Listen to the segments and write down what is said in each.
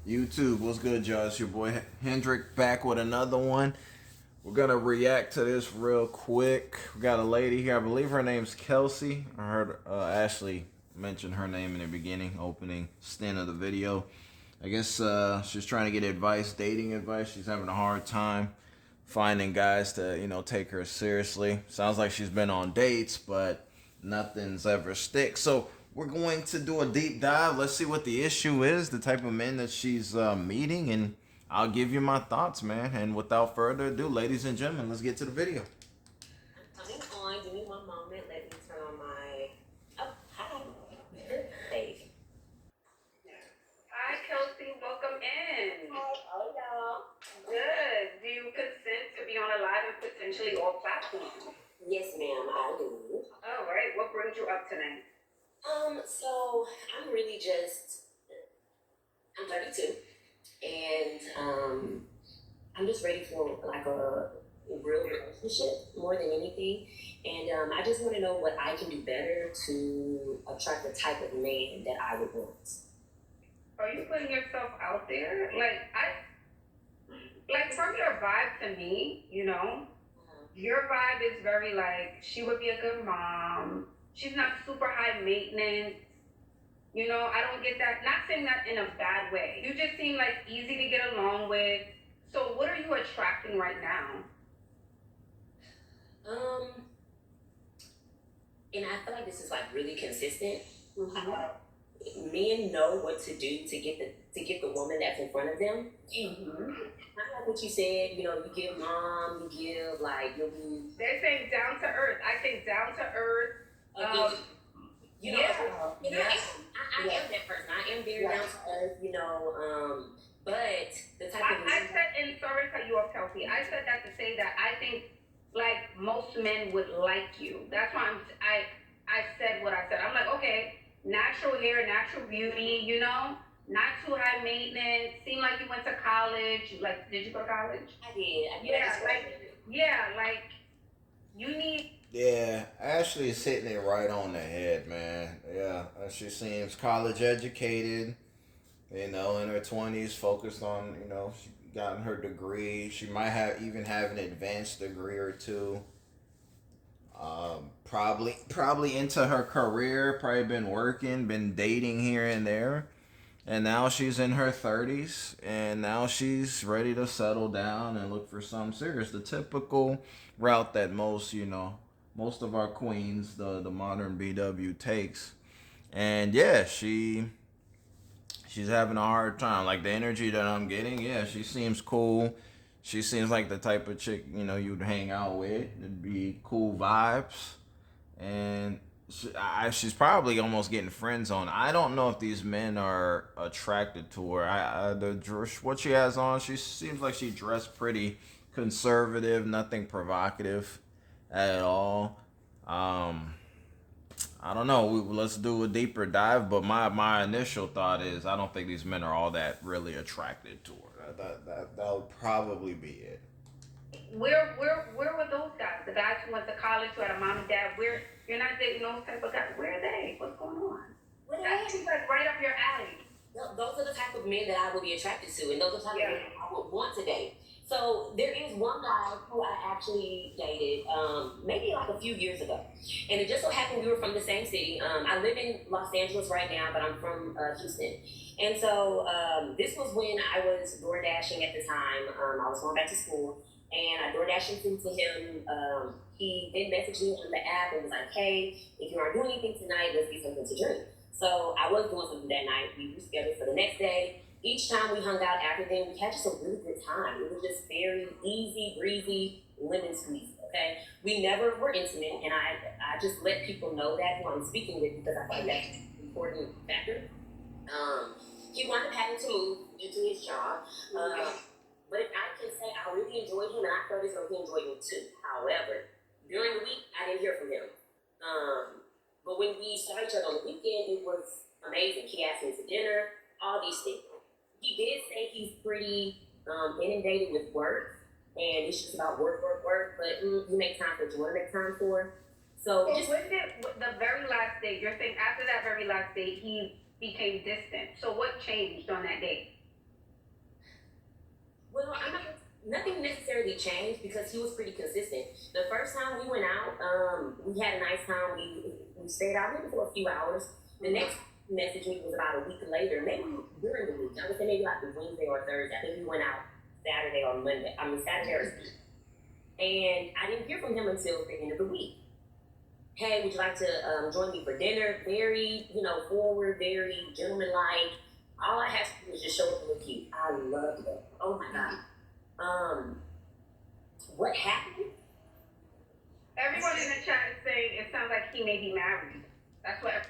YouTube. What's good, y'all? It's your boy Hendrick back with another one. We're gonna react to this real quick. We got a lady here. I believe her name's Kelsey. I heard Ashley mention her name in the beginning, opening stint of the video. I guess she's trying to get advice, dating advice. She's having a hard time finding guys to, take her seriously. Sounds like she's been on dates, but nothing's ever stick. So we're going to do a deep dive. Let's see what the issue is, the type of men that she's meeting, and I'll give you my thoughts, man. And without further ado, ladies and gentlemen, let's get to the video. Coming on, give me one moment. Let me turn on my. Oh, hi. Hey. Hi, Kelsey. Welcome in. Oh, y'all. Good. Do you consent to be on a live and potentially all platforms? Yes, ma'am, I do. All right. What brings you up tonight? So I'm really just. I'm 32, and I'm just ready for like a real relationship more than anything. And I just want to know what I can do better to attract the type of man that I would want. Are you putting yourself out there? Like from your vibe to me, your vibe is very like she would be a good mom. She's not super high maintenance. I don't get that. Not saying that in a bad way. You just seem like easy to get along with. So what are you attracting right now? Um, and I feel like this is like really consistent. Men know what to do to get the woman that's in front of them. Kind of like what you said, you give mom, you give like you'll be. They're saying down to earth. I think down to earth. You know, I am that person. I am very down to earth, but the type of I said, and sorry to cut you off, Kelsey. I said that to say that I think like most men would like you. That's why I said what I said. I'm like, okay, natural hair, natural beauty, not too high maintenance. Seemed like you went to college. Like, did you go to college? I did. Like you need. Yeah, Ashley is hitting it right on the head, man. Yeah, she seems college educated, in her 20s, focused on, she gotten her degree. She might even have an advanced degree or two. Probably into her career, probably been working, been dating here and there. And now she's in her 30s, and now she's ready to settle down and look for something serious. The typical route that most of our queens, the modern BW takes. And yeah, she's having a hard time. Like the energy that I'm getting, yeah, she seems cool. She seems like the type of chick, you'd hang out with. It'd be cool vibes. And she's probably almost getting friend zoned. I don't know if these men are attracted to her. What she has on, she seems like she dressed pretty conservative, nothing provocative at all. I don't know. Let's do a deeper dive. But my initial thought is I don't think these men are all that really attracted to her. That would probably be it. Where were those guys? The guys who went to college, who had a mom and dad. Where you're not dating those type of guys. Where are they? What's going on? That seems like right up your alley. Those are the type of men that I would be attracted to, and those are the type of men I would want to date. So there is one guy who I actually dated, maybe like a few years ago, and it just so happened we were from the same city. I live in Los Angeles right now, but I'm from Houston, and so this was when I was door dashing at the time. I was going back to school, and I door dashed into him. He then messaged me on the app and was like, "Hey, if you aren't doing anything tonight, let's get something to drink." So I was doing something that night. We rescheduled for the next day. Each time we hung out after then, we had just a really good time. It was just very easy, breezy, lemon squeeze, okay? We never were intimate, and I just let people know that who I'm speaking with because I think that's an important factor. He wound up having to move due to his job. But I can say I really enjoyed him, and I felt as though he enjoyed me too. However, during the week, I didn't hear from him. But when we saw each other on the weekend, it was amazing. He asked me to dinner, all these things. He did say he's pretty inundated with work, and it's just about work, but you make time for what you want to make time for. So was it the very last date? You're saying after that very last date, he became distant. So what changed on that date? Well, I'm not. Nothing necessarily changed because he was pretty consistent. The first time we went out, we had a nice time. We stayed out maybe for a few hours. The next message me was about a week later, maybe during the week. I would say maybe like the Wednesday or Thursday. I think we went out Saturday or Monday. I mean Saturday or Sunday. And I didn't hear from him until the end of the week. Hey, would you like to join me for dinner? Very, forward, very gentlemanlike. All I had to do was just show up and look cute. I loved it. Oh my god. What happened? Everyone in the chat is saying it sounds like he may be married. That's what.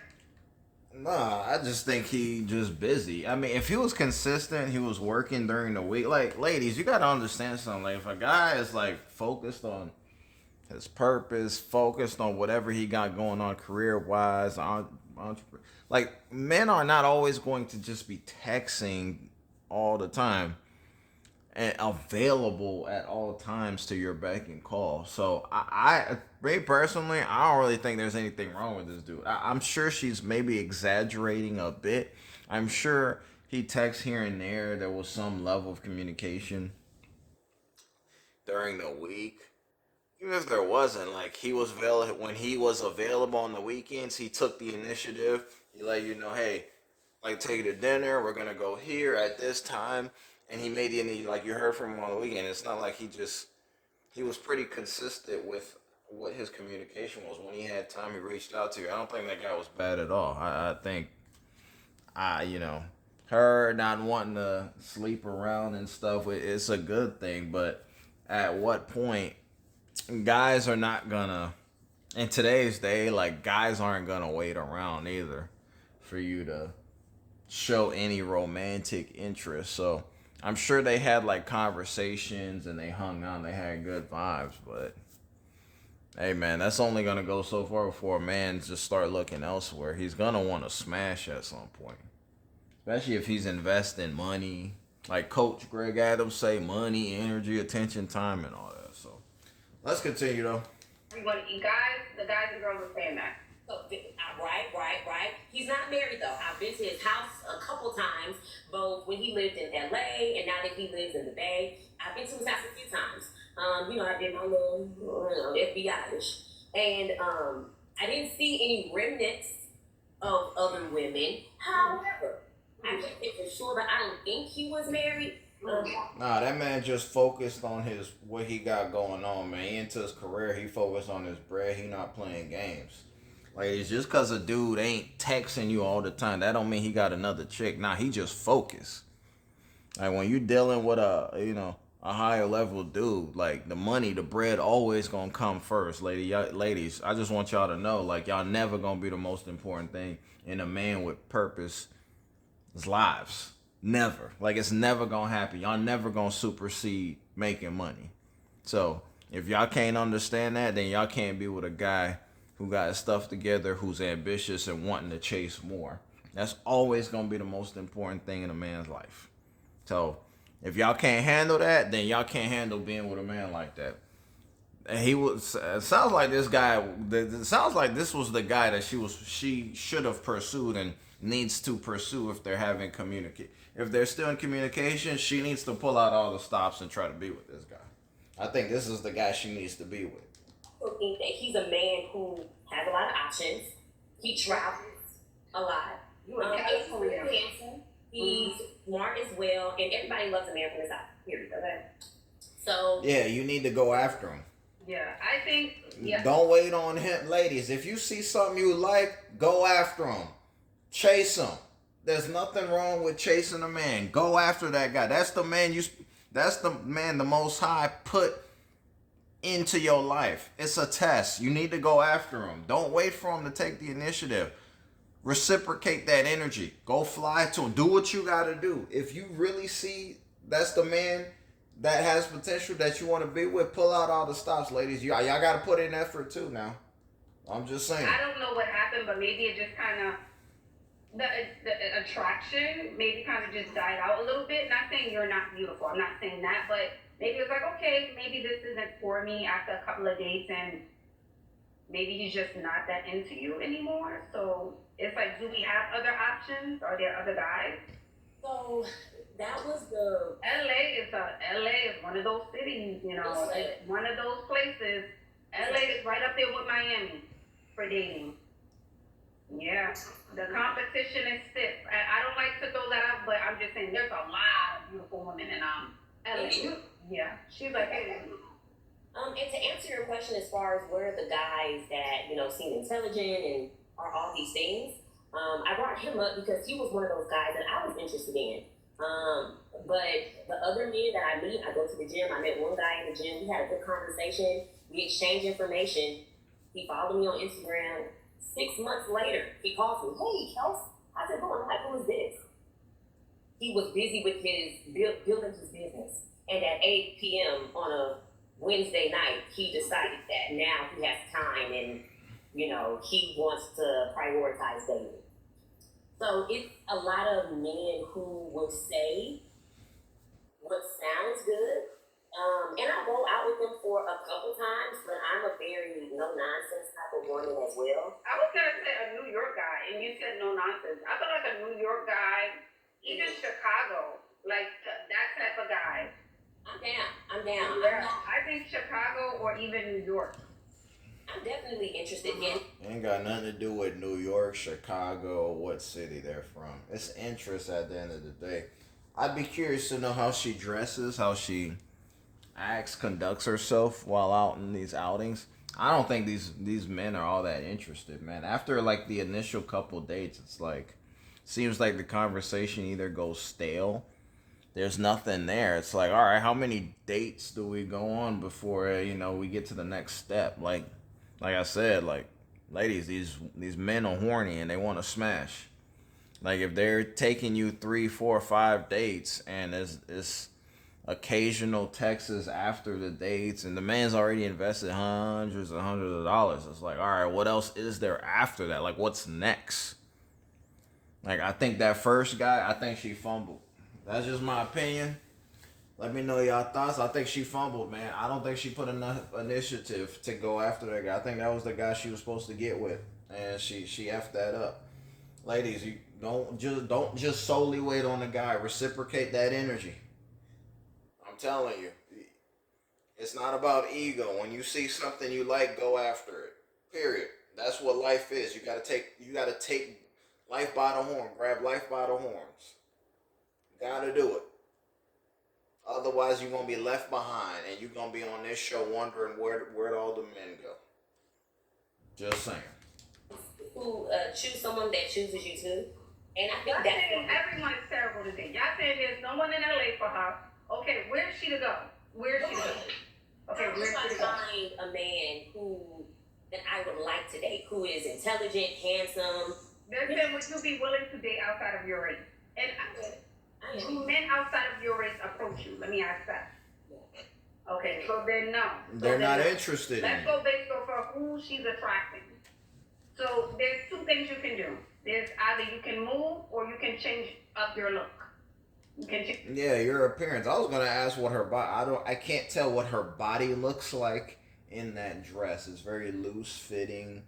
Nah, I just think he just busy. I mean, if he was consistent, he was working during the week. Like, ladies, you gotta understand something. Like, if a guy is like focused on his purpose, focused on whatever he got going on career wise, like men are not always going to just be texting all the time and available at all times to your beck and call. So me personally, I don't really think there's anything wrong with this dude. I'm sure she's maybe exaggerating a bit. I'm sure he texts here and there. There was some level of communication during the week. Even if there wasn't, like he was available when he was available on the weekends, he took the initiative. He let you know, hey, like take you to dinner. We're gonna go here at this time, and he made any like you heard from him on the weekend. It's not like he was pretty consistent with what his communication was. When he had time, he reached out to you. I don't think that guy was bad at all. I think her not wanting to sleep around and stuff. It's a good thing, but at what point? Guys are not gonna in today's day, like guys aren't gonna wait around either for you to show any romantic interest. So I'm sure they had like conversations and they hung out and they had good vibes, but hey man, that's only gonna go so far before a man just start looking elsewhere. He's gonna want to smash at some point. Especially if he's investing money. Like Coach Greg Adams say, money, energy, attention, time, and all that. So let's continue though. Everyone, you guys, the guys and girls are saying that. So, right. He's not married though. I've been to his house a couple times, both when he lived in LA and now that he lives in the Bay. I've been to his house a few times. I did my little, FBI-ish. And I didn't see any remnants of other women. However, I can't say for sure, but I don't think he was married. Nah, that man just focused on his what he got going on, man. He into his career, he focused on his bread. He not playing games. Like it's just cause a dude ain't texting you all the time, that don't mean he got another chick. Nah, he just focused. Like when you dealing with a higher level dude, like the money, the bread always gonna come first, ladies. I just want y'all to know, like y'all never gonna be the most important thing in a man with purpose. Lives. Never. Like it's never gonna happen. Y'all never gonna supersede making money. So if y'all can't understand that, then y'all can't be with a guy who got his stuff together, who's ambitious and wanting to chase more. That's always gonna be the most important thing in a man's life. So if y'all can't handle that, then y'all can't handle being with a man like that. And he was. It sounds like this guy. It sounds like this was the guy that she should have pursued and needs to pursue if they're having communicate. If they're still in communication, she needs to pull out all the stops and try to be with this guy. I think this is the guy she needs to be with. I think that he's a man who has a lot of options. He travels a lot. He's really handsome. He's smart as well, and everybody loves a man from the South. Period. Okay. So yeah, you need to go after him. Yeah, I think. Yeah. Don't wait on him, ladies. If you see something you like, go after him. Chase him. There's nothing wrong with chasing a man. Go after that guy. That's the man the Most High put into your life. It's a test. You need to go after him. Don't wait for him to take the initiative. Reciprocate that energy. Go fly to him. Do what you got to do. If you really see that's the man that has potential that you want to be with, pull out all the stops, ladies. Y'all got to put in effort too now. I'm just saying. I don't know what happened, but maybe it just kind of, the attraction maybe kind of just died out a little bit. Not saying you're not beautiful. I'm not saying that, but maybe it's like, okay, maybe this isn't for me after a couple of dates, and maybe he's just not that into you anymore. So it's like, do we have other options? Are there other guys? So that was the LA one of those cities, you know, it's one of those places. LA is right up there with Miami for dating. Yeah, the competition is stiff. I don't like to throw that out, but I'm just saying there's a lot of beautiful women in LA. Yeah, she's like, hey. And to answer your question, as far as where are the guys that seem intelligent and are all these things, I brought him up because he was one of those guys that I was interested in. But the other men that I meet, I go to the gym. I met one guy in the gym. We had a good conversation. We exchanged information. He followed me on Instagram. 6 months later, he calls me. Hey, Kels. I said, "Oh, like, who is this?" He was busy with his building his business, and at 8 p.m. on a Wednesday night, he decided that now he has time and he wants to prioritize dating. So it's a lot of men who will say what sounds good. And I go out with them for a couple times, but I'm a very no nonsense type of woman as well. I was gonna say a New York guy, and you said no nonsense. I feel like a New York guy, even Chicago, like that type of guy. I'm down. Yeah, I think Chicago or even New York. I'm definitely interested in. Ain't got nothing to do with New York, Chicago, what city they're from. It's interest at the end of the day. I'd be curious to know how she dresses, how she acts, conducts herself while out in these outings. I don't think these men are all that interested, man. After like the initial couple dates, it's like seems like the conversation either goes stale. There's nothing there. It's like, all right, how many dates do we go on before we get to the next step? Like I said, like ladies, these men are horny and they want to smash. Like if they're taking you 3, 4, 5 dates and it's occasional texts after the dates and the man's already invested hundreds and hundreds of dollars, it's like, all right, what else is there after that? Like what's next? Like I think that first guy, I think she fumbled. That's just my opinion. Let me know y'all thoughts. I think she fumbled, man. I don't think she put enough initiative to go after that guy. I think that was the guy she was supposed to get with, and she effed that up. Ladies, you don't just solely wait on the guy. Reciprocate that energy. I'm telling you, it's not about ego. When you see something you like, go after it. Period. That's what life is. You gotta take life by the horn. Grab life by the horns. Gotta do it. Otherwise, you're gonna be left behind, and you're gonna be on this show wondering where'd all the men go. Just saying. Who choose someone that chooses you too, and I think Y'all saying everyone is terrible today. Y'all saying there's no one in LA for her. Okay, where's she to go? Where's she to go? Okay, where's she to go? Find a man who that I would like to date, who is intelligent, handsome. Then would you be willing to date outside of your race? And do men outside of your race approach you? Let me ask that. Okay, so then no. They're not interested Let's in go based off of who she's attracting. So there's 2 things you can do. There's either you can move or you can change up your look. You can Yeah, your appearance. I was gonna ask what her body. I can't tell what her body looks like in that dress. It's very loose fitting.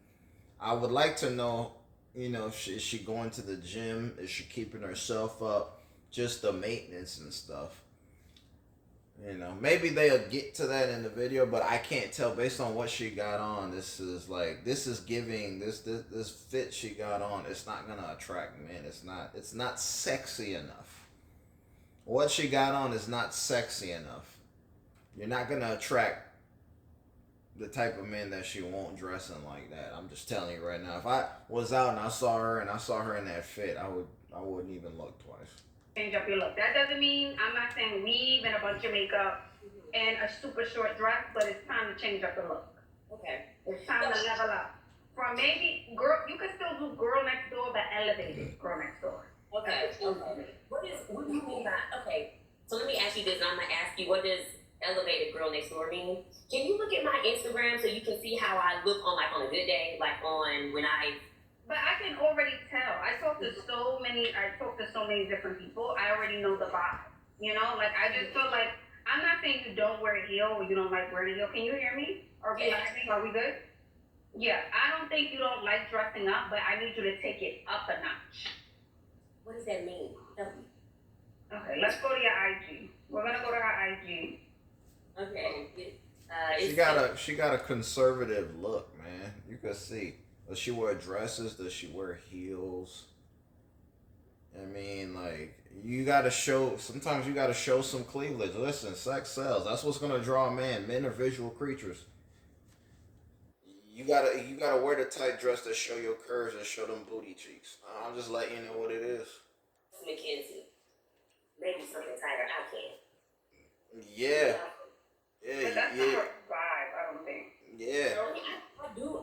I would like to know. Is she going to the gym? Is she keeping herself up? Just the maintenance and stuff. Maybe they'll get to that in the video, but I can't tell based on what she got on. This is giving this fit she got on. It's not gonna attract men. It's not sexy enough. What she got on is not sexy enough. You're not gonna attract the type of men that she won't dressing like that. I'm just telling you right now. If I was out and I saw her in that fit, I wouldn't even look twice. Change up your look. That doesn't mean I'm not saying weave and a bunch of makeup and a super short dress, but it's time to change up the look. Okay. It's time to level up. From maybe girl, you can still do girl next door, but elevated girl next door. Okay. What do you mean by okay? So let me ask you this, and I'm gonna ask you, what does elevated girl next door mean? Can you look at my Instagram so you can see how I look on a good day, like on when I. But I can already tell. I talk to so many different people. I already know the vibe. I just feel like I'm not saying you don't wear a heel or you don't like wearing a heel. Can you hear me? Or are we good? Yeah, I don't think you don't like dressing up, but I need you to take it up a notch. What does that mean? Tell me. Okay, let's go to your IG. We're gonna go to her IG. Okay. She It's got a she got a conservative look, man. You can see. Does she wear dresses? Does she wear heels? I mean, like you gotta show. Sometimes you gotta show some cleavage. Listen, sex sells. That's what's gonna draw a man. Men are visual creatures. You gotta wear the tight dress that show your curves and show them booty cheeks. I'm just letting you know what it is. Mackenzie. Maybe something tighter. I can. Yeah, Yeah. yeah, But that's not yeah, her vibe, I don't think. yeah. So I do.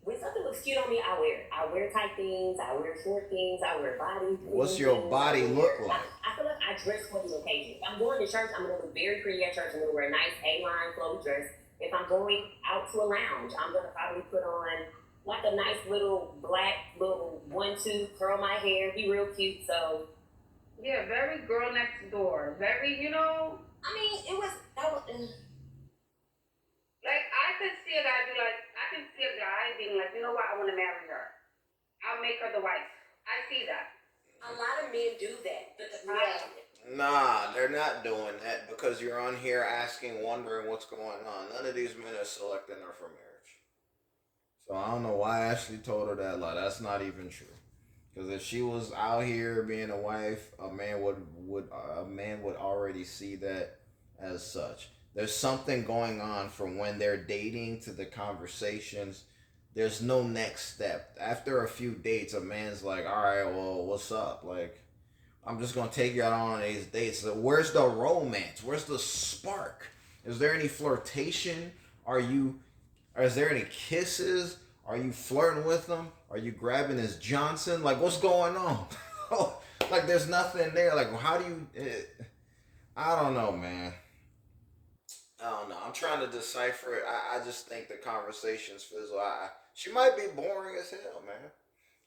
When something looks cute on me, I wear it. I wear tight things. I wear short things. I wear body What's things. your body look I, like? I feel like I dress for the occasion. If I'm going to church, I'm gonna look very pretty at church. I'm gonna wear a nice A-line flowy dress. If I'm going out to a lounge, I'm gonna probably put on like a nice little black little 1-2, curl my hair, be real cute. So Yeah, very girl next door. Very, I mean, it was that was. like I could see a guy be like, I can see a guy being like, you know what, I want to marry her. I'll make her the wife. I see that. A lot of men do that, but the problem. Yeah. Nah, they're not doing that because you're on here asking, wondering what's going on. None of these men are selecting her for marriage. So I don't know why Ashley told her that lie. That's not even true. Because if she was out here being a wife, a man would already see that as such. There's something going on from when they're dating to the conversations. There's no next step. After a few dates, a man's like, "All right, well, what's up?" Like, I'm just gonna take you out on these dates. So where's the romance? Where's the spark? Is there any flirtation? Are you is there any kisses? Are you flirting with him? Are you grabbing his Johnson? Like, what's going on? Like, there's nothing there. Like, how do you? I don't know, man. I don't know. I'm trying to decipher it. I just think the conversations fizzle. She might be boring as hell, man.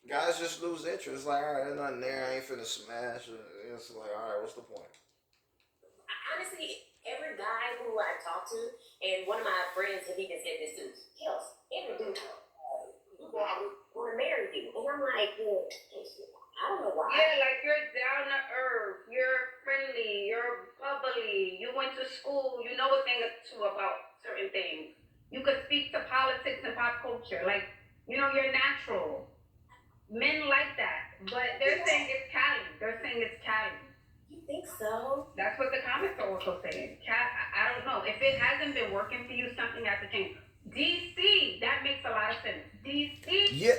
Guys just lose interest. Like, all right, there's nothing there. I ain't finna smash. It's like, all right, what's the point? Honestly, every guy who I talk to, and one of my friends have even said this too, Kels, every dude who want to marry you. And I'm like, well, I don't know why. Yeah, like you're down to earth, you're friendly, you're bubbly, you went to school, you know a thing or two about certain things. You could speak to politics and pop culture. Like, you're natural. Men like that. But they're saying it's Cali. They're saying it's Cali. You think so? That's what the comments are also saying. I don't know. If it hasn't been working for you, something has to change. DC, that makes a lot of sense. DC. Yeah,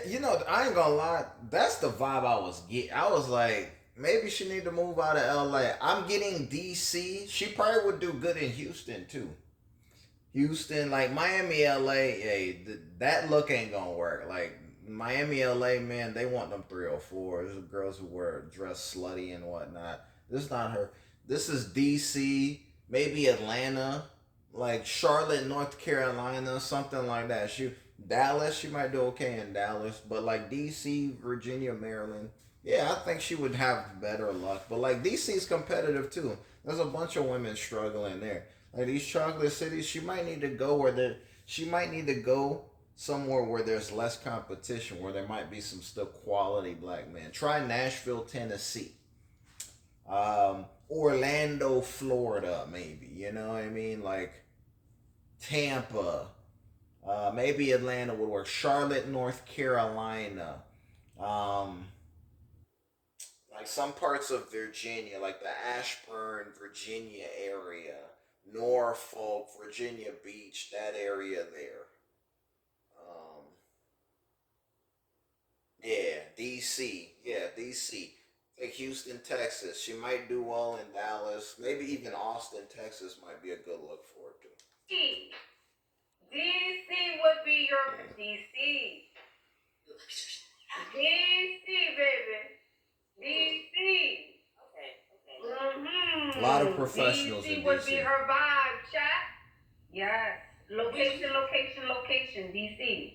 I ain't gonna lie. That's the vibe I was getting. I was like, maybe she need to move out of LA. I'm getting DC. She probably would do good in Houston too. Houston, like Miami, LA, hey, that look ain't gonna work. Like Miami, LA, man, they want them 304s. There's girls who wear dress slutty and whatnot. This is not her. This is DC, maybe Atlanta, like Charlotte, North Carolina, something like that. Dallas, she might do okay in Dallas, but like DC, Virginia, Maryland, yeah, I think she would have better luck. But like DC's competitive too. There's a bunch of women struggling there. Like these chocolate cities, she might need to go somewhere where there's less competition, where there might be some still quality black men. Try Nashville, Tennessee, Orlando, Florida, maybe. You know what I mean? Like Tampa, maybe Atlanta would work. Charlotte, North Carolina, um, like some parts of Virginia, like the Ashburn, Virginia area, Norfolk, Virginia Beach, that area there. Um, yeah, DC. Yeah, DC. Like Houston, Texas. She might do well in Dallas. Maybe even Austin, Texas might be a good look for her too. DC would be your DC. DC, baby. DC. Okay. Mm-hmm. A lot of professionals DC in would be DC. her vibe, chat. Yes. Location, location, location. DC.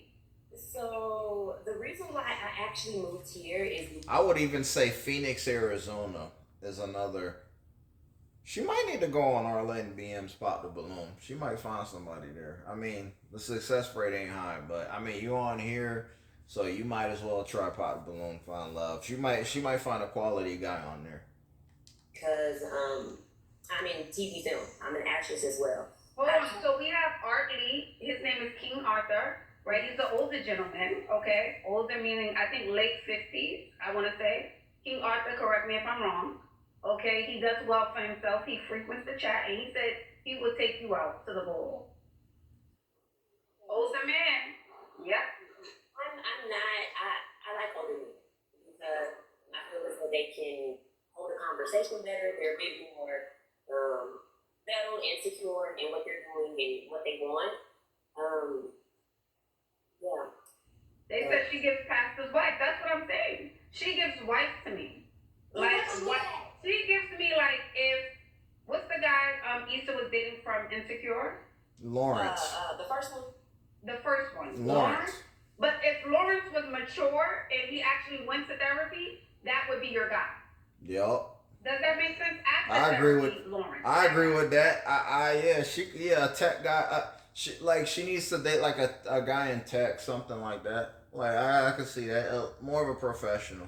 So the reason why I actually moved here is I would even say Phoenix, Arizona is another. She might need to go on Arlene BM's Pop the Balloon. She might find somebody there. I mean, the success rate ain't high, but I mean, you on here, so you might as well try Pop the Balloon, find love. She might find a quality guy on there. because I'm in TV film. I'm an actress as well. Hold on. So we have Art Lee. His name is King Arthur, right? He's an older gentleman, okay? Older meaning, I think, late 50s, I want to say. King Arthur, correct me if I'm wrong. Okay, he does well for himself. He frequents the chat, and he said he would take you out to the bowl. Older man. Yep. I'm not. I like older men because I feel as though they can hold a conversation better. They're a bit more settled and secure in what they're doing and what they want. Um, yeah. They said she gives pastors wife. That's what I'm saying. She gives wife to me. Like what? She gives me like if what's the guy Issa was dating from Insecure? Lawrence. The first one. The first one. Lawrence. But if Lawrence was mature and he actually went to therapy, that would be your guy. Yup. Does that make sense? After I agree therapy, with Lawrence. I agree with that. A tech guy. She needs to date like a guy in tech, something like that. Like I can see that more of a professional.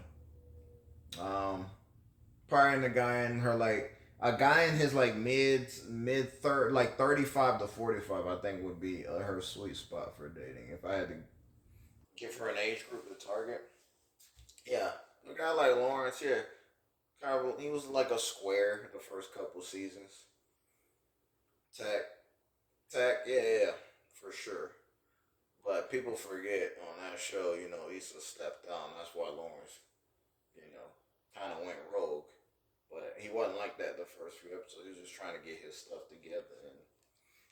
Probably the guy in her like a guy in his like mid third like 35 to 45. I think would be her sweet spot for dating. If I had to give her an age group to target, yeah, a guy like Lawrence, yeah. He was like a square the first couple seasons. Tech, yeah, for sure. But people forget on that show, Issa stepped down. That's why Lawrence, kind of went rogue. But he wasn't like that the first few episodes. He was just trying to get his stuff together, and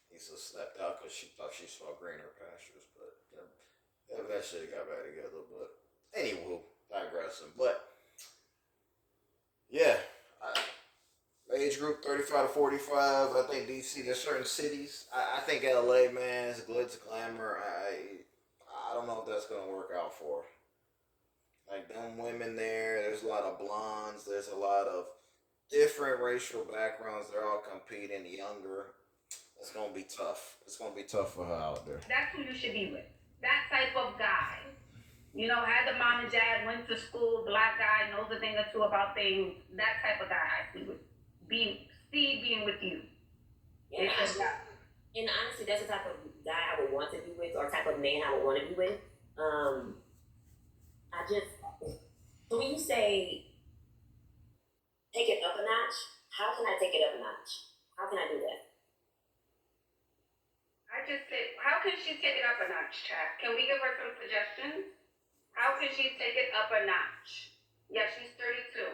Issa stepped out because she thought she saw greener pastures. But that shit got back together. But anywho, digressing. But yeah, age group 35 to 45. I think DC. There's certain cities. I think LA, man, is glitz glamour. I don't know if that's gonna work out for her. Like them women there. There's a lot of blondes. There's a lot of different racial backgrounds. They're all competing. Younger. It's gonna be tough. It's gonna be tough for her out there. That's who you should be with. That type of guy. Had the mom and dad, went to school, black guy, knows a thing or two about things. That type of guy I see being with you. Yeah, and honestly, that's the type of guy I would want to be with, or type of man I would want to be with. I just so when you say take it up a notch, how can I take it up a notch? How can I do that? I just said, how can she take it up a notch, chat? Can we give her some suggestions? How can she take it up a notch? Yeah, she's 32.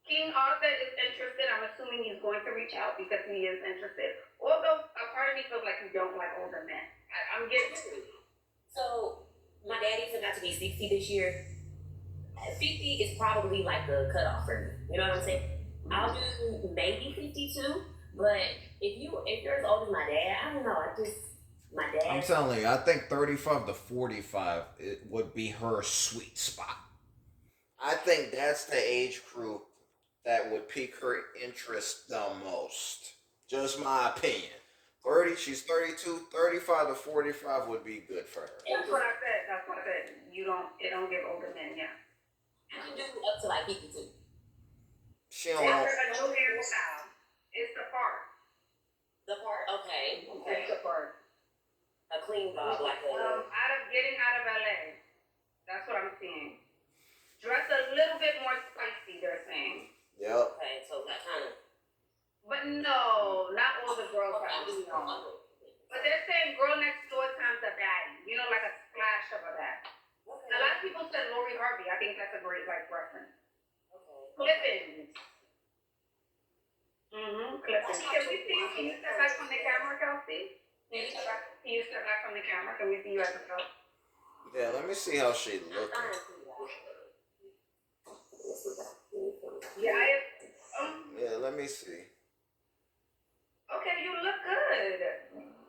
King Arthur is interested. I'm assuming he's going to reach out because he is interested. Although a part of me feels like you don't like older men. I'm getting to. So my daddy's about to be 60 this year. 50 is probably like a cutoff for me. You know what I'm saying? I'll do maybe 52, but if you're as old as my dad, I don't know. My dad. I'm telling you, I think 35 to 45 it would be her sweet spot. I think that's the age group that would pique her interest the most. Just my opinion. 30, she's 32, 35 to 45 would be good for her. That's what I said. It don't give older men, yeah. I can do up to like 52. She don't know. It's the part. The part? Okay. It's the part. A clean bob, like getting out of LA. That's what I'm seeing. Dress a little bit more spicy, they're saying. Yep. Okay, so that kind of. But no, not all the girls are doing But they're saying girl next door times a baddie. Like a splash of a that. Okay. A lot of people said Lori Harvey. I think that's a great reference. Okay. Clippings. Clippings. Can we see you? Can you step back from the camera, Kelsey? Can you step back from the camera? Can we see you as a girl? Yeah, let me see how she looks. Yeah, yeah, let me see. Okay, you look good.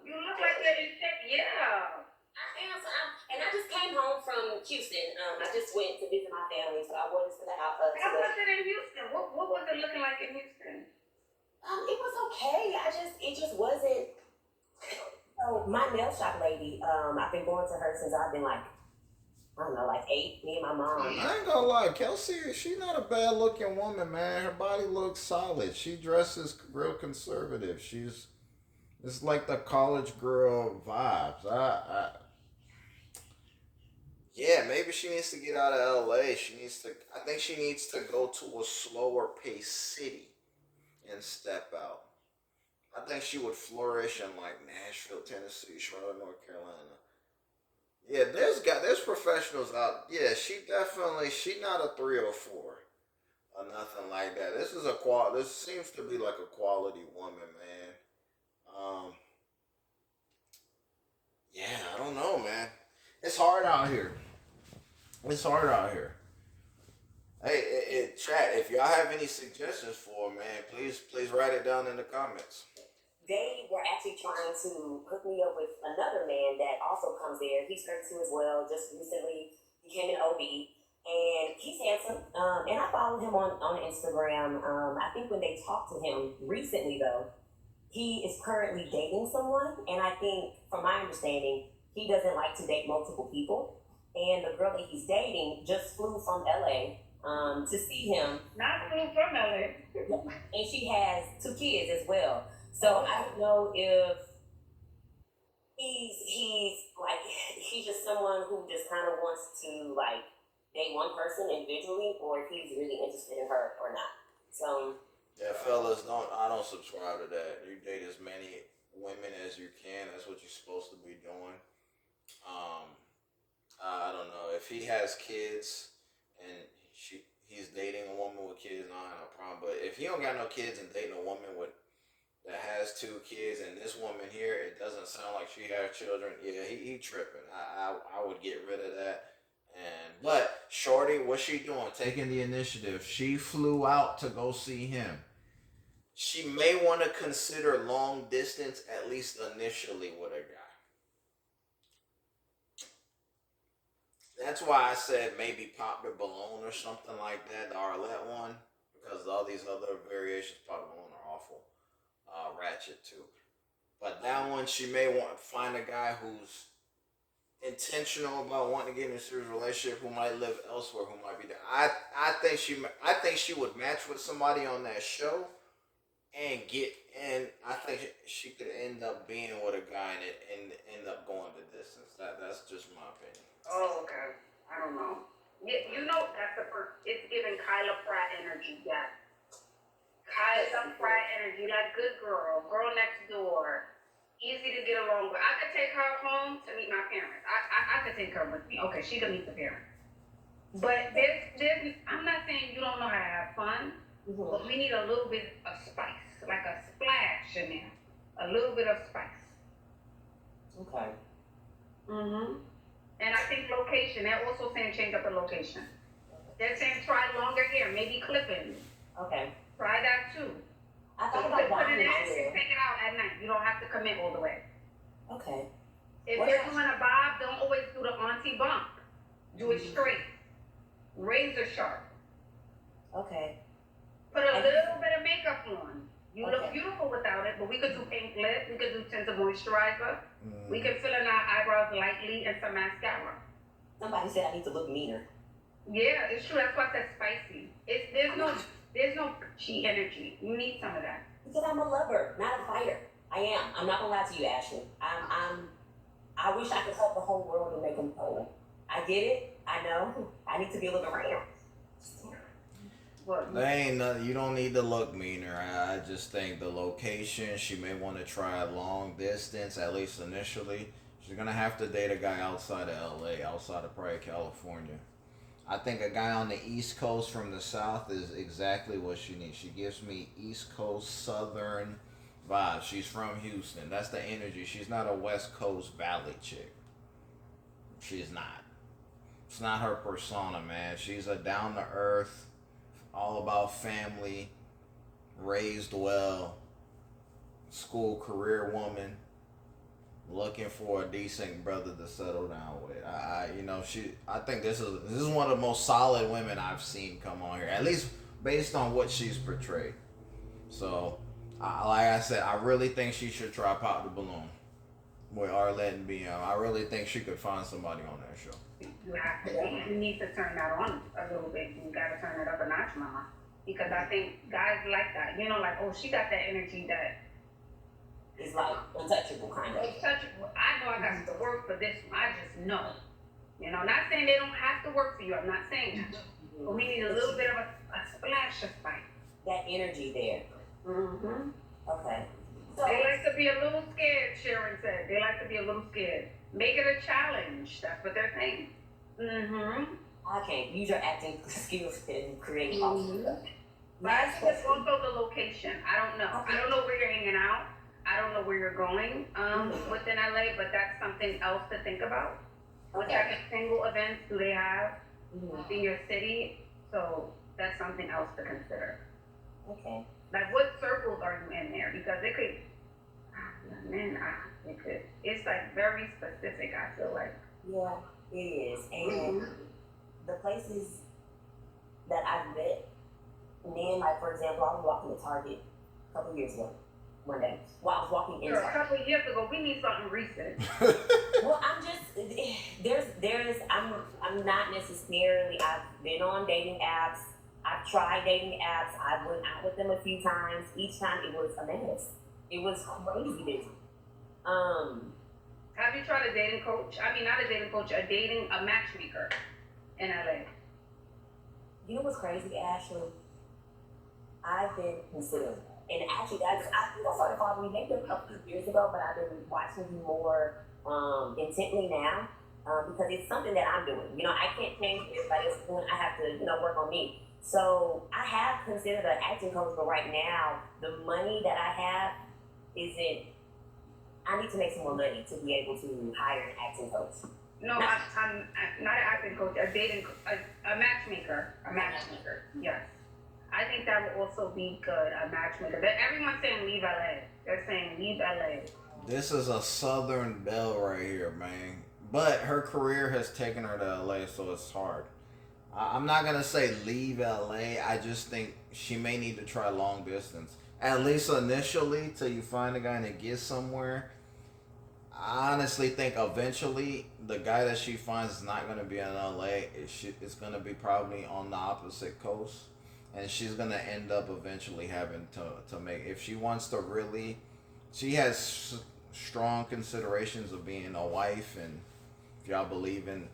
You look like you're in shape. Yeah. I am. And I just came home from Houston. I just went to visit my family, so I wanted to How was it in Houston? What was it looking like in Houston? It was okay. It just wasn't. So my nail shop lady, I've been going to her since I've been like I don't know, like 8. Me and my mom. I ain't gonna lie, Kelsey, she not a bad looking woman, man. Her body looks solid. She dresses real conservative. She's it's like the college girl vibes. Yeah, maybe she needs to get out of LA. She needs to I think she needs to go to a slower paced city and step out. I think she would flourish in like Nashville, Tennessee, Charlotte, North Carolina. Yeah, there's professionals out. Yeah, she not a 3 or 4 or nothing like that. This is a qual. This seems to be like a quality woman, man. Um, yeah, I don't know, man. It's hard out here. It's hard out here. Hey, chat. If y'all have any suggestions for her, man, please write it down in the comments. They were actually trying to hook me up with another man that also comes there. He's 32 as well. Just recently became an OB, and he's handsome. And I follow him on Instagram. I think when they talked to him recently, though, he is currently dating someone, and I think, from my understanding, he doesn't like to date multiple people. And the girl that he's dating just flew from LA to see him, Not flew from LA. and she has 2 kids as well. So I don't know if he's just someone who just kind of wants to like date one person individually, or if he's really interested in her or not. So Yeah, fellas, I don't subscribe to that. You date as many women as you can. That's what you're supposed to be doing. Um, I don't know if he has kids and he's dating a woman with kids. No, I have no problem. But if he don't got no kids and dating a woman with that has 2 kids and this woman here, it doesn't sound like she has children. Yeah, he tripping. I would get rid of that. And but Shorty, what's she doing? Taking the initiative. She flew out to go see him. She may want to consider long distance at least initially with a guy. That's why I said maybe pop the balloon or something like that, the Arlette one, because all these other variations pop the balloon are awful, ratchet too. But that one, she may want to find a guy who's intentional about wanting to get in a serious relationship, who might live elsewhere, who might be there. I think she would match with somebody on that show and I think she could end up being with a guy and end up going the distance. That's just my opinion. Oh, okay. I don't know. Yeah, you know that's the first. It's giving Kyla Pratt energy. Yeah, Kyla Pratt energy, like good girl, girl next door, easy to get along with. I could take her home to meet my parents. I could take her with me. Okay, she could meet the parents. But there's. I'm not saying you don't know how to have fun, but we need a little bit of spice, like a splash in there, a little bit of spice. okay, Mm-hmm. And I think location. They're also saying change up the location. They're saying try longer hair, maybe clipping. okay. Try that too. I So thought put about it buying in my and hair. take it out at night. You don't have to commit all the way. Okay. If What you're else? doing a bob, don't always do the auntie bump. Do it straight. Razor sharp. Okay. Put a little bit of makeup on. You look Okay. beautiful without it, but we could do pink lip, we could do tinted moisturizer. We Mm. could fill in our eyebrows lightly and some mascara. Somebody said I need to look meaner. Yeah, it's true. That's why I said spicy. There's no chi energy. You need some of that. Because I'm a lover, not a fighter. I am. I'm not gonna lie to you, Ashley. I wish I could help the whole world and make them whole. I get it. I know. I need to be a little around. But There ain't nothing. You don't need to look meaner. I just think the location. She may want to try long distance at least initially. She's gonna have to date a guy outside of LA, outside of probably California. I think a guy on the East Coast from the South is exactly what she needs. She gives me East Coast Southern vibe. She's from Houston. That's the energy. She's not a West Coast Valley chick. She's not. It's not her persona, man. She's a down to earth, all about family, raised well, school career woman, looking for a decent brother to settle down with. I think this is one of the most solid women I've seen come on here, at least based on what she's portrayed. So, like I said, I really think she should try Pop the Balloon with Arlette and BM. I really think she could find somebody on that show. You have to. You need to turn that on a little bit. You got to turn it up a notch, mama. Because I think guys like that. You know, like, oh, she got that energy that It's like untouchable, kind of. untouchable. I know I got to work for this one. I just know. You know, not saying they don't have to work for you. I'm not saying that. But we need a little bit of a splash of spice. That energy there. Mm-hmm. Okay. So They like to be a little scared, Sharon said. They like to be a little scared. Make it a challenge. That's what they're saying. Mm-hmm. I can't use your acting skills and create Mhm. But I think it's also the location. I don't know. I don't know where you're hanging out. I don't know where you're going within LA, but that's something else to think about. What type of single events do they have in your city? So that's something else to consider. Okay. Like, what circles are you in there? Because it could, it could. It's like very specific. I feel like. Yeah, it is. And the places that I've met men, like for example, I was walking to Target a couple years ago, one day. Well, I was walking in Girl, a Target. couple of years ago, we need something recent. Well, I'm just I'm not necessarily. I've been on dating apps. I've tried dating apps. I went out with them a few times. Each time it was a mess. It was crazy busy. Have you tried a dating coach? I mean, not a dating coach, a matchmaker in LA. You know what's crazy, Ashley? I've been considering that. And actually, I think I started following you maybe a couple of years ago, but I've been watching you more intently now because it's something that I'm doing. You know, I can't change what everybody else is doing. I have to, work on me. So I have considered an acting coach, but right now, the money that I have isn't. I need to make some more money to be able to hire an acting coach. No, I'm not an acting coach, a matchmaker. A matchmaker, yes. I think that would also be good, a matchmaker. Everyone's saying leave LA. They're saying leave LA. This is a Southern belle right here, man. But her career has taken her to LA, so it's hard. I'm not going to say leave LA. I just think she may need to try long distance. At least initially, till you find a guy and it gets somewhere. I honestly think eventually the guy that she finds is not going to be in LA. It's going to be probably on the opposite coast. And she's going to end up eventually having to make, if she wants to really, she has strong considerations of being a wife, and if y'all believe in,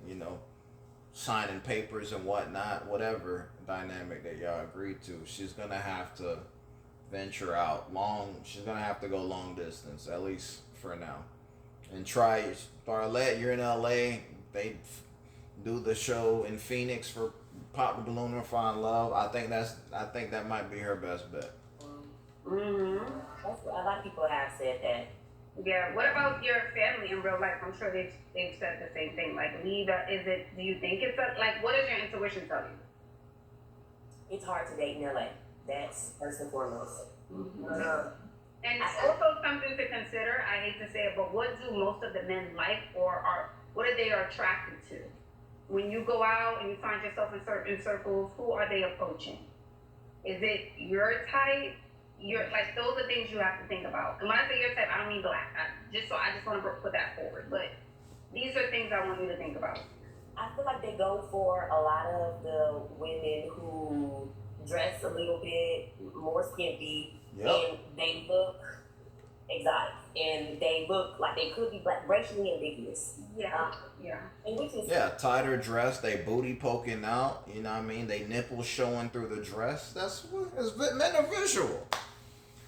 signing papers and whatnot, whatever dynamic that y'all agreed to, she's going to have to venture out she's going to have to go long distance, at least for now. And try, Barlett, you're in LA, they do the show in Phoenix for Pop the Balloon and Find Love. I think that might be her best bet. That's what a lot of people have said that. Yeah. What about your family in real life? I'm sure they've said the same thing. Like, do you think it's what does your intuition tell you? It's hard to date in LA. That's first and foremost. And also something to consider. I hate to say it, but what do most of the men like, what are they attracted to? When you go out and you find yourself in certain circles, who are they approaching? Is it your type? Those are things you have to think about. And when I say your type, I don't mean black. I just want to put that forward. But these are things I want you to think about. I feel like they go for a lot of the women who dress a little bit more skimpy, and they look exotic, and they look like they could be racially ambiguous. Yeah. And which is tighter dress, they booty poking out, you know what I mean? They nipples showing through the dress. That's what is men are visual.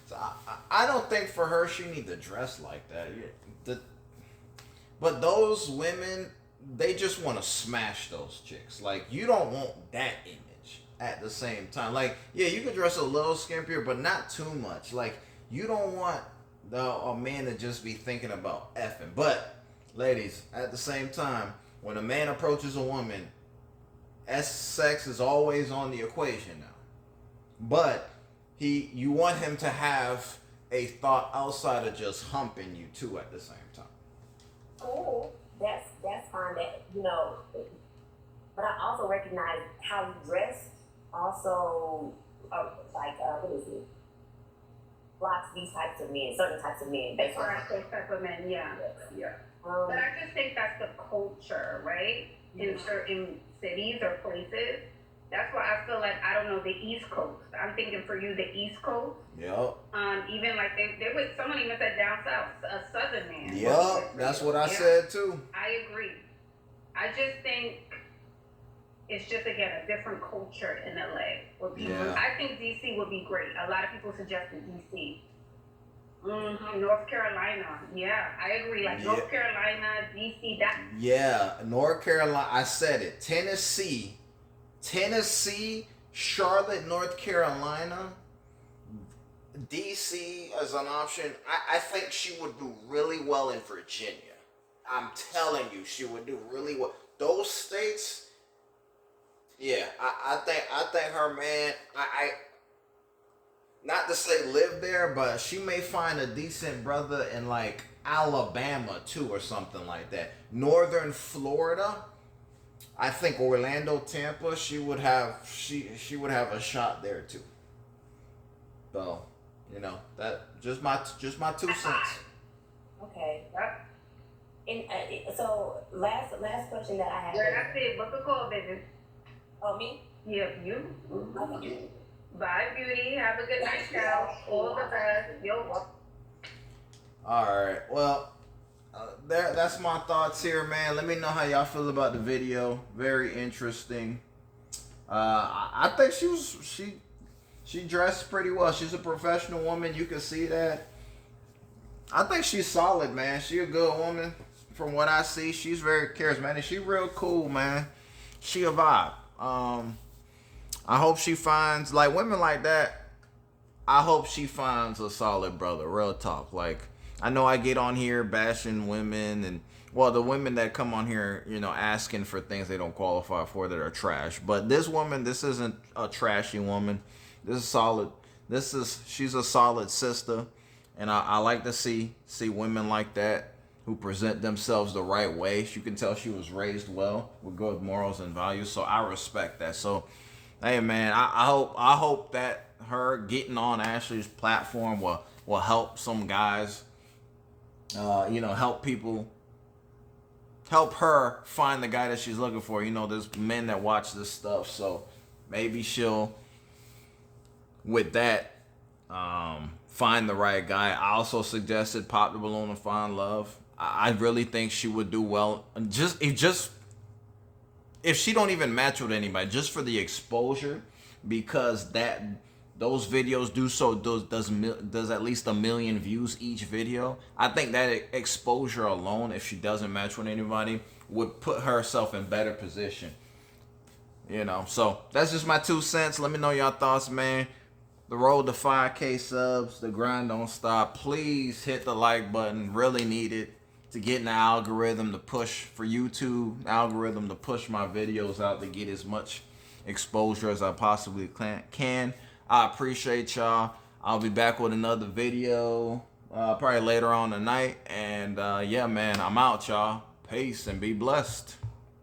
So I don't think for her she need to dress like that. But those women, they just want to smash those chicks. Like, you don't want that image at the same time. Like, yeah, you can dress a little skimpier, but not too much. Like, you don't want a man to just be thinking about effing. But ladies, at the same time, when a man approaches a woman, sex is always on the equation now. But you want him to have a thought outside of just humping you too at the same time. Oh, that's fine. That but I also recognize how you dress. Also, what is it? Blocks these types of men, certain types of men. Those type of men, yeah. But I just think that's the culture, right? in certain cities or places. That's why I feel like, I don't know, the East Coast. I'm thinking for you, the East Coast. Yep. Even like they would, someone even said down south, a Southern man. Yep. That's what I said too. I agree. I just think it's just, again, a different culture in LA. Where people, I think DC would be great. A lot of people suggested DC. North Carolina. Yeah, I agree. Like North Carolina, DC, that. Yeah, North Carolina. I said it. Tennessee, Charlotte, North Carolina, DC as an option. I think she would do really well in Virginia. I'm telling you, she would do really well. Those states. Yeah, I think her man. I not to say live there, but she may find a decent brother in like Alabama too, or something like that. Northern Florida, I think Orlando, Tampa, she would have a shot there too. So, that just my 2 cents. Okay. And so last question that I have. Yeah, that's it. Book a call, baby. Oh, me? Yeah, you. Okay. Bye, beauty. Have a good night, child. All the best. Yo. All right. Well, that's my thoughts here, man. Let me know how y'all feel about the video. Very interesting. I think she dressed pretty well. She's a professional woman. You can see that. I think she's solid, man. She a good woman. From what I see, she's very charismatic. She real cool, man. She a vibe. I hope she finds, like, women like that. I hope she finds a solid brother. Real talk. Like, I know I get on here bashing women, and well, the women that come on here, asking for things they don't qualify for that are trash. But this woman, this isn't a trashy woman. This is solid. She's a solid sister, and I like to see women like that who present themselves the right way. You can tell she was raised well with good morals and values. So I respect that. So, hey man, I hope that her getting on Ashley's platform will help some guys. Help people. Help her find the guy that she's looking for. There's men that watch this stuff, so maybe she'll, with that, find the right guy. I also suggested Pop the Balloon and Find Love. I really think she would do well. If she don't even match with anybody, just for the exposure, because those videos does at least 1 million views each video. I think that exposure alone, if she doesn't match with anybody, would put herself in better position. So that's just my 2 cents. Let me know your thoughts, man. The road to 5K subs, the grind don't stop. Please hit the like button. Really need it to get in the algorithm to push for YouTube, algorithm to push my videos out to get as much exposure as I possibly can. I appreciate y'all. I'll be back with another video probably later on tonight. And yeah, man, I'm out, y'all. Peace and be blessed.